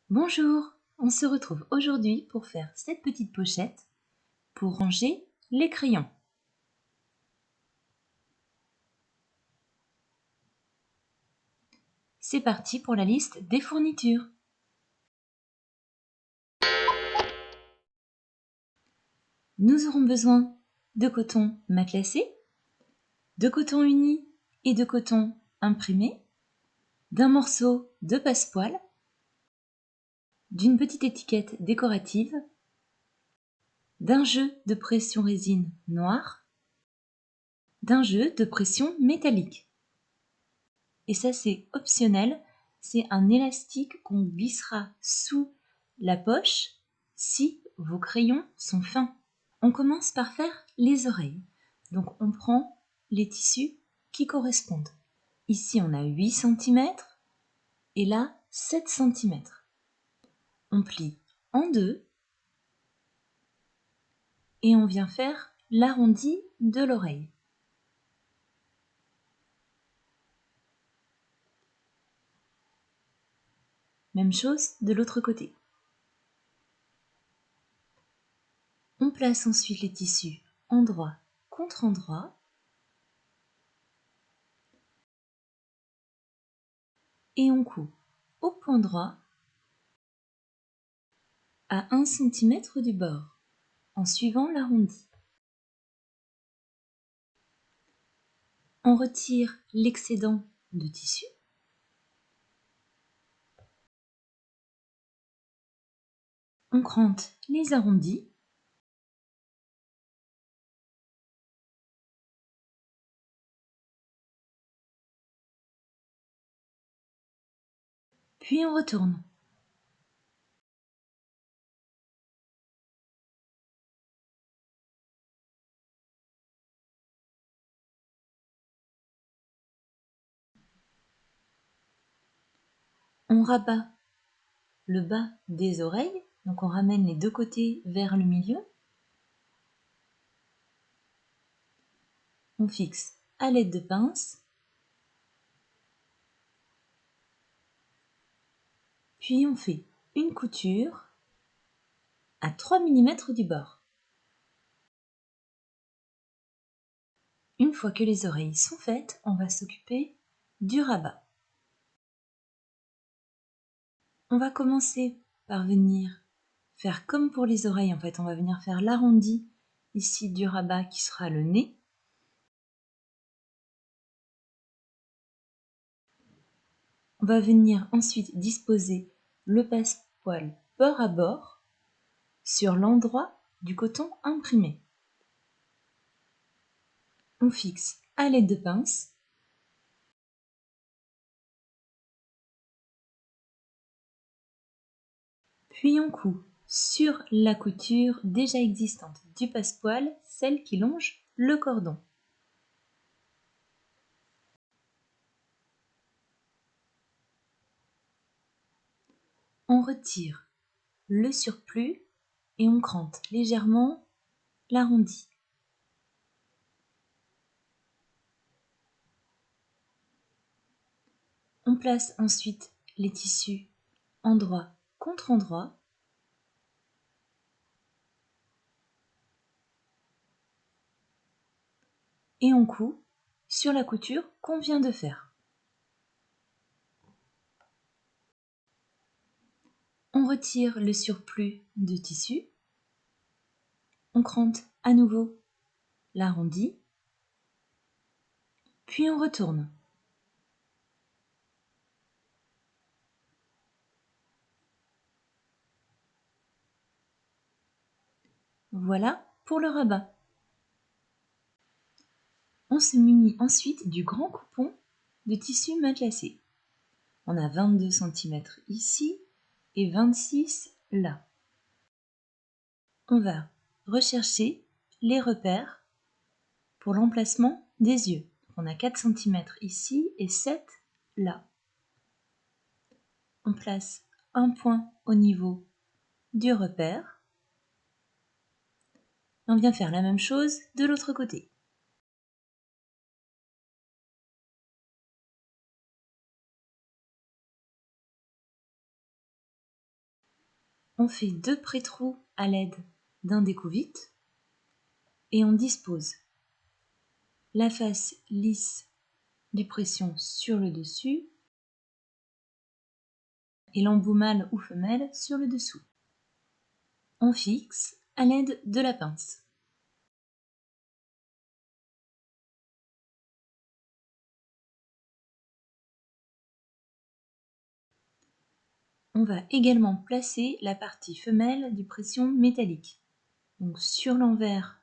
Bonjour, on se retrouve aujourd'hui pour faire cette petite pochette pour ranger les crayons. C'est parti pour la liste des fournitures. Nous aurons besoin de coton matelassé, de coton uni et de coton imprimé, d'un morceau de passepoil, d'une petite étiquette décorative, d'un jeu de pression résine noir, d'un jeu de pression métallique. Et ça c'est optionnel, c'est un élastique qu'on glissera sous la poche si vos crayons sont fins. On commence par faire les oreilles. Donc on prend les tissus qui correspondent. Ici on a 8 cm et là 7 cm. On plie en deux et on vient faire l'arrondi de l'oreille. Même chose de l'autre côté. On place ensuite les tissus endroit contre endroit. Et on coud au point droit à 1 cm du bord en suivant l'arrondi. On retire l'excédent de tissu. On crante les arrondis. Puis on retourne. On rabat le bas des oreilles, donc on ramène les deux côtés vers le milieu. On fixe à l'aide de pince. Puis on fait une couture à 3 mm du bord. Une fois que les oreilles sont faites, on va s'occuper du rabat. On va commencer par venir faire comme pour les oreilles, en fait, on va venir faire l'arrondi ici du rabat qui sera le nez. On va venir ensuite disposer le passepoil bord à bord sur l'endroit du coton imprimé. On fixe à l'aide de pince. Puis on coud sur la couture déjà existante du passepoil, celle qui longe le cordon. On retire le surplus et on crante légèrement l'arrondi. On place ensuite les tissus endroit contre endroit. Et on coud sur la couture qu'on vient de faire. On retire le surplus de tissu. On crante à nouveau l'arrondi. Puis on retourne. Voilà pour le rabat. On se munit ensuite du grand coupon de tissu matelassé. On a 22 cm ici et 26 là. On va rechercher les repères pour l'emplacement des yeux. On a 4 cm ici et 7 là. On place un point au niveau du repère. On vient faire la même chose de l'autre côté. On fait 2 pré-trous à l'aide d'un déco-vite et on dispose la face lisse du pression sur le dessus et l'embout mâle ou femelle sur le dessous. On fixe à l'aide de la pince. On va également placer la partie femelle du pression métallique. Donc sur l'envers,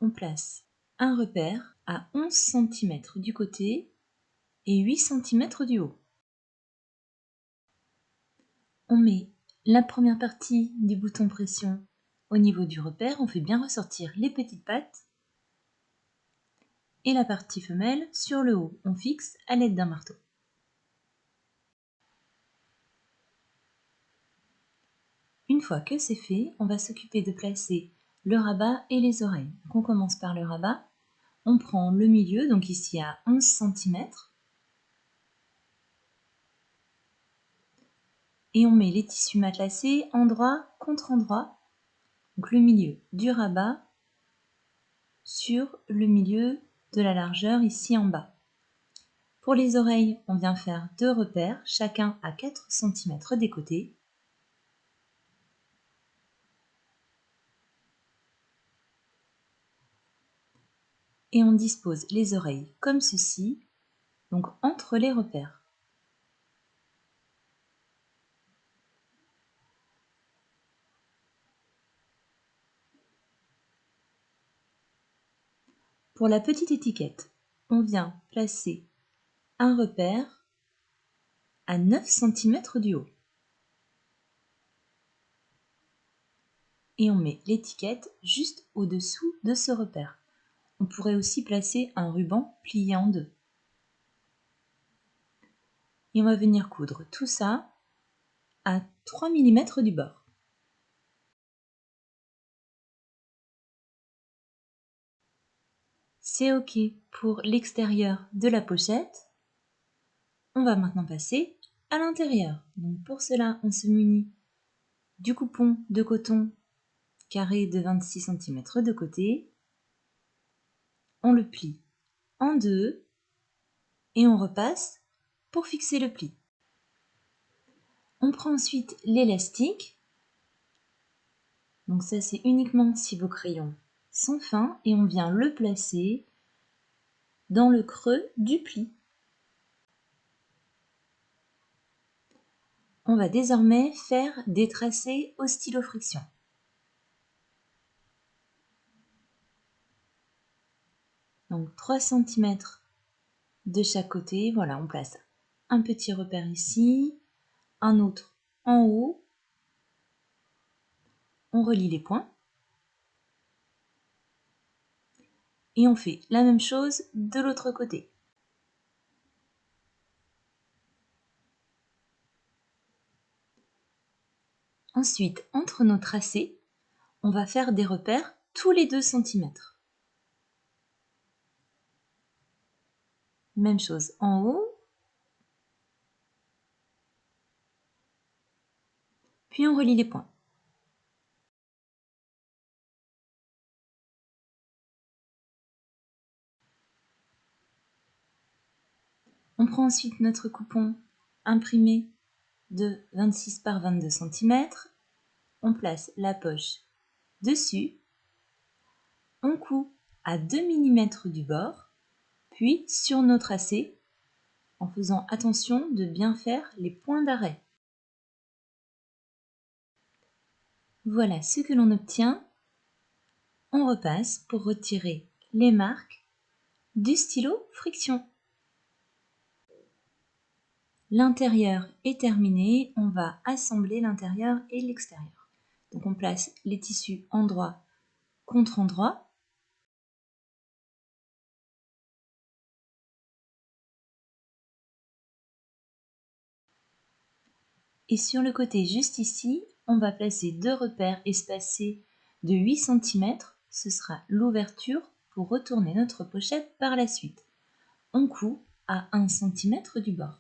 on place un repère à 11 cm du côté et 8 cm du haut. On met la première partie du bouton pression au niveau du repère, on fait bien ressortir les petites pattes et la partie femelle sur le haut, on fixe à l'aide d'un marteau. Une fois que c'est fait, on va s'occuper de placer le rabat et les oreilles. Donc on commence par le rabat, on prend le milieu, donc ici à 11 cm, et on met les tissus matelassés endroit contre endroit, donc le milieu du rabat sur le milieu de la largeur ici en bas. Pour les oreilles, on vient faire 2 repères, chacun à 4 cm des côtés. Et on dispose les oreilles comme ceci, donc entre les repères. Pour la petite étiquette, on vient placer un repère à 9 cm du haut. Et on met l'étiquette juste au-dessous de ce repère. On pourrait aussi placer un ruban plié en deux. Et on va venir coudre tout ça à 3 mm du bord. C'est OK pour l'extérieur de la pochette. On va maintenant passer à l'intérieur. Donc pour cela, on se munit du coupon de coton carré de 26 cm de côté. On le plie en deux et on repasse pour fixer le pli. On prend ensuite l'élastique. Donc ça, c'est uniquement si vos crayons sont fins et on vient le placer dans le creux du pli. On va désormais faire des tracés au stylo friction. Donc 3 cm de chaque côté. Voilà, on place un petit repère ici, un autre en haut. On relie les points. Et on fait la même chose de l'autre côté. Ensuite, entre nos tracés, on va faire des repères tous les 2 cm. Même chose en haut. Puis on relie les points. On prend ensuite notre coupon imprimé de 26 par 22 cm. On place la poche dessus. On coud à 2 mm du bord, puis sur nos tracés, en faisant attention de bien faire les points d'arrêt. Voilà ce que l'on obtient. On repasse pour retirer les marques du stylo friction. L'intérieur est terminé, on va assembler l'intérieur et l'extérieur. Donc on place les tissus endroit contre endroit. Et sur le côté juste ici, on va placer 2 repères espacés de 8 cm. Ce sera l'ouverture pour retourner notre pochette par la suite. On coud à 1 cm du bord.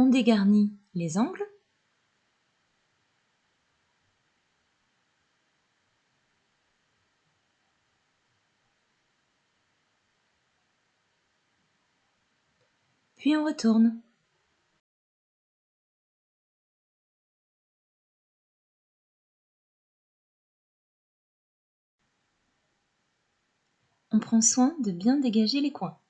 On dégarnit les angles. Puis on retourne. On prend soin de bien dégager les coins.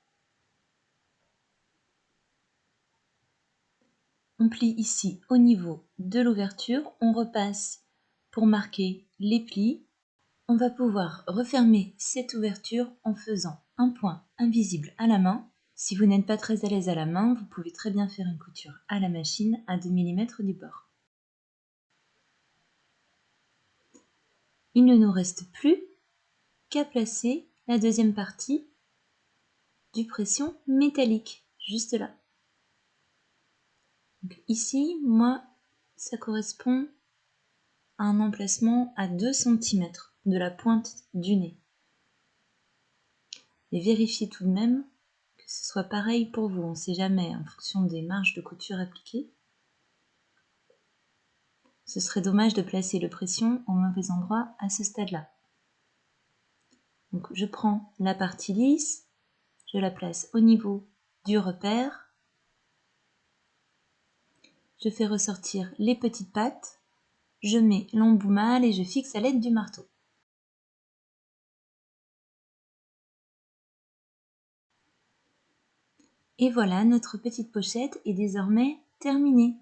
On plie ici au niveau de l'ouverture, on repasse pour marquer les plis. On va pouvoir refermer cette ouverture en faisant un point invisible à la main. Si vous n'êtes pas très à l'aise à la main, vous pouvez très bien faire une couture à la machine à 2 mm du bord. Il ne nous reste plus qu'à placer la deuxième partie du pression métallique, juste là. Donc ici, moi, ça correspond à un emplacement à 2 cm de la pointe du nez. Et vérifiez tout de même que ce soit pareil pour vous, on ne sait jamais en fonction des marges de couture appliquées. Ce serait dommage de placer le pression au mauvais endroit à ce stade-là. Donc je prends la partie lisse, je la place au niveau du repère, je fais ressortir les petites pattes, je mets l'embout-malle et je fixe à l'aide du marteau. Et voilà, notre petite pochette est désormais terminée.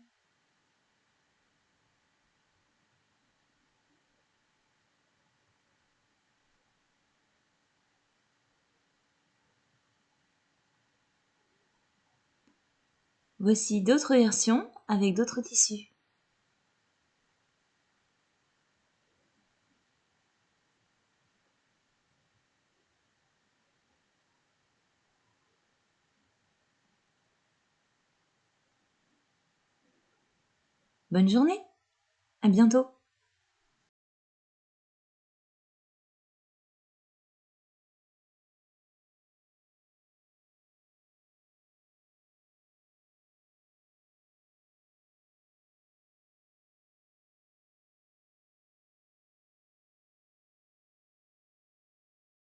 Voici d'autres versions avec d'autres tissus. Bonne journée, à bientôt!